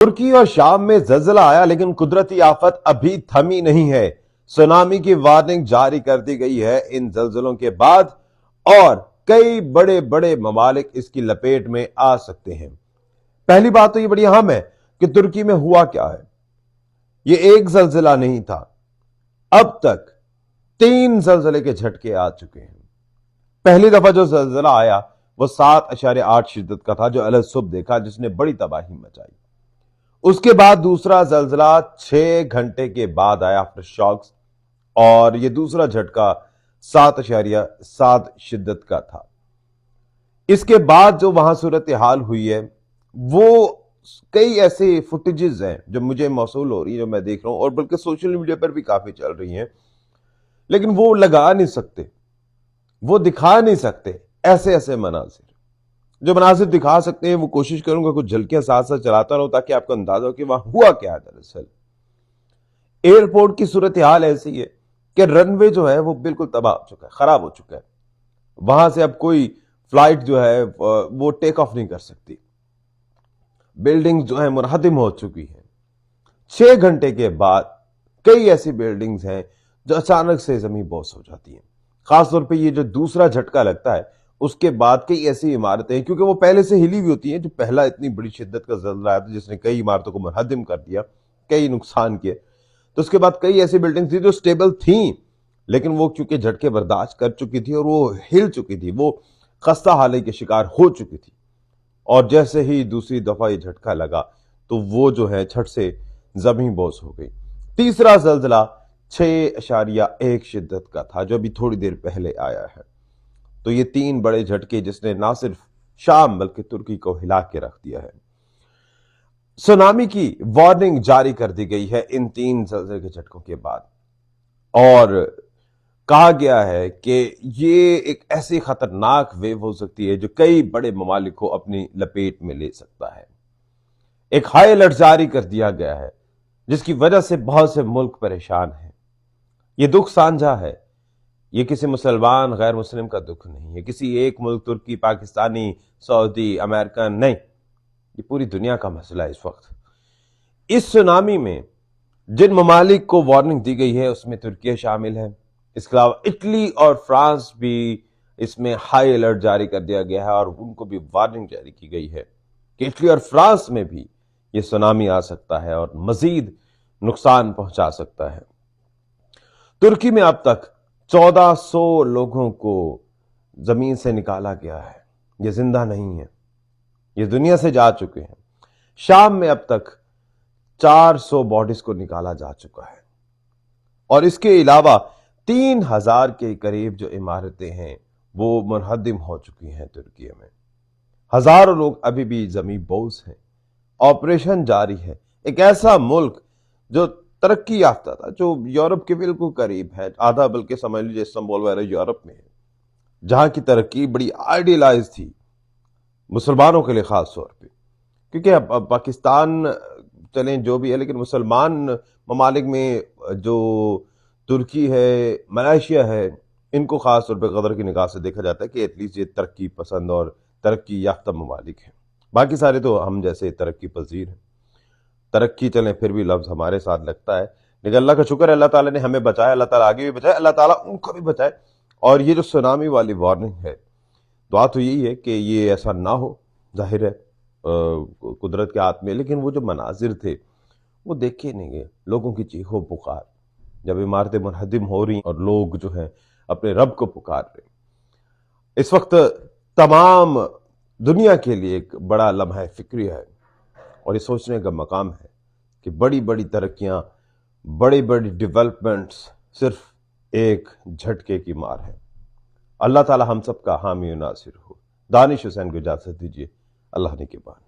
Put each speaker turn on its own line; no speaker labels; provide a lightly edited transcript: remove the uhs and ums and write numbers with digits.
ترکی اور شام میں زلزلہ آیا لیکن قدرتی آفت ابھی تھمی نہیں ہے۔ سونامی کی وارننگ جاری کر دی گئی ہے ان زلزلوں کے بعد، اور کئی بڑے بڑے ممالک اس کی لپیٹ میں آ سکتے ہیں۔ پہلی بات تو یہ بڑی اہم ہے کہ ترکی میں ہوا کیا ہے۔ یہ ایک زلزلہ نہیں تھا، اب تک 3 زلزلے کے جھٹکے آ چکے ہیں۔ پہلی دفعہ جو زلزلہ آیا وہ 7.8 شدت کا تھا جو الصبح دیکھا، جس نے بڑی تباہی مچائی۔ اس کے بعد دوسرا زلزلہ 6 گھنٹے کے بعد آیا آفٹر شاکس، اور یہ دوسرا جھٹکا 7.7 شدت کا تھا۔ اس کے بعد جو وہاں صورتحال ہوئی ہے وہ کئی ایسے فوٹیجز ہیں جو مجھے موصول ہو رہی ہیں، جو میں دیکھ رہا ہوں، اور بلکہ سوشل میڈیا پر بھی کافی چل رہی ہیں، لیکن وہ لگا نہیں سکتے، وہ دکھا نہیں سکتے ایسے ایسے مناظر۔ جو مناظر دکھا سکتے ہیں وہ کوشش کروں گا کچھ جھلکیاں ساتھ ساتھ چلاتا رہوں تاکہ آپ کو اندازہ ہو کہ وہاں ہوا کیا ہے۔ دراصل ایئرپورٹ کی صورتحال ایسی ہے کہ رن وے جو ہے وہ بالکل تباہ ہو چکا ہے، خراب ہو چکا ہے۔ وہاں سے اب کوئی فلائٹ جو ہے وہ ٹیک آف نہیں کر سکتی۔ بلڈنگ جو ہے منہدم ہو چکی ہیں۔ 6 گھنٹے کے بعد کئی ایسی بلڈنگز ہیں جو اچانک سے زمین بوس ہو جاتی ہیں۔ خاص طور پہ یہ جو دوسرا جھٹکا لگتا ہے اس کے بعد کئی ایسی عمارتیں ہیں، کیونکہ وہ پہلے سے ہلی ہوئی ہوتی ہیں، جو پہلا اتنی بڑی شدت کا زلزلہ آیا تھا جس نے کئی عمارتوں کو منہدم کر دیا، کئی نقصان کیے، تو اس کے بعد کئی ایسی بلڈنگز تھیں جو سٹیبل تھیں، لیکن وہ چونکہ جھٹکے برداشت کر چکی تھی اور وہ ہل چکی تھی، وہ خستہ حالی کے شکار ہو چکی تھی، اور جیسے ہی دوسری دفعہ یہ جھٹکا لگا تو وہ جو ہے چھٹ سے زمین بوس ہو گئی۔ تیسرا زلزلہ 6.1 شدت کا تھا جو ابھی تھوڑی دیر پہلے آیا ہے۔ تو یہ 3 بڑے جھٹکے جس نے نہ صرف شام بلکہ ترکی کو ہلا کے رکھ دیا ہے۔ سونامی کی وارننگ جاری کر دی گئی ہے ان 3 زلزلے کے جھٹکوں کے بعد، اور کہا گیا ہے کہ یہ ایک ایسی خطرناک ویو ہو سکتی ہے جو کئی بڑے ممالک کو اپنی لپیٹ میں لے سکتا ہے۔ ایک ہائی الرٹ جاری کر دیا گیا ہے جس کی وجہ سے بہت سے ملک پریشان ہیں۔ یہ دکھ سانجھا ہے، یہ کسی مسلمان غیر مسلم کا دکھ نہیں ہے، کسی ایک ملک، ترکی، پاکستانی، سعودی، امریکن نہیں، یہ پوری دنیا کا مسئلہ ہے۔ اس وقت اس سونامی میں جن ممالک کو وارننگ دی گئی ہے اس میں ترکی شامل ہے، اس کے علاوہ اٹلی اور فرانس بھی اس میں ہائی الرٹ جاری کر دیا گیا ہے، اور ان کو بھی وارننگ جاری کی گئی ہے کہ اٹلی اور فرانس میں بھی یہ سونامی آ سکتا ہے اور مزید نقصان پہنچا سکتا ہے۔ ترکی میں اب تک 1400 لوگوں کو زمین سے نکالا گیا ہے، یہ زندہ نہیں ہے، یہ دنیا سے جا چکے ہیں۔ شام میں اب تک 400 باڈیز کو نکالا جا چکا ہے، اور اس کے علاوہ 3000 کے قریب جو عمارتیں ہیں وہ منہدم ہو چکی ہیں ترکی میں۔ ہزاروں لوگ ابھی بھی زمین بوس ہیں، آپریشن جاری ہے۔ ایک ایسا ملک جو ترقی یافتہ تھا، جو یورپ کے بالکل قریب ہے، آدھا بلکہ سمجھ لیجیے استنبول وغیرہ یورپ میں ہے، جہاں کی ترقی بڑی آئیڈیلائز تھی مسلمانوں کے لیے خاص طور پہ، کیونکہ اب پاکستان چلیں جو بھی ہے، لیکن مسلمان ممالک میں جو ترکی ہے، ملائیشیا ہے، ان کو خاص طور پہ قدر کی نگاہ سے دیکھا جاتا ہے کہ ایٹ لیسٹ یہ ترقی پسند اور ترقی یافتہ ممالک ہیں۔ باقی سارے تو ہم جیسے ترقی پذیر ہیں۔ ترقی چلیں پھر بھی لفظ ہمارے ساتھ لگتا ہے، لیکن اللہ کا شکر ہے اللہ تعالیٰ نے ہمیں بچایا، اللہ تعالیٰ آگے بھی بچائے، اللہ تعالیٰ ان کو بھی بچائے۔ اور یہ جو سونامی والی وارننگ ہے، دعا تو یہی ہے کہ یہ ایسا نہ ہو، ظاہر ہے قدرت کے ہاتھ میں، لیکن وہ جو مناظر تھے وہ دیکھے نہیں گئے، لوگوں کی چیخو پکار، جب عمارتیں منہدم ہو رہی اور لوگ جو ہیں اپنے رب کو پکار رہے۔ اس وقت تمام دنیا کے لیے ایک بڑا لمحہ فکری ہے، اور یہ سوچنے کا مقام ہے کہ بڑی بڑی ترقیاں، بڑی بڑی ڈیولپمنٹس صرف ایک جھٹکے کی مار ہے۔ اللہ تعالی ہم سب کا حامی و ناصر ہو۔ دانش حسین کو اجازت دیجیے، اللہ نے کے بعد۔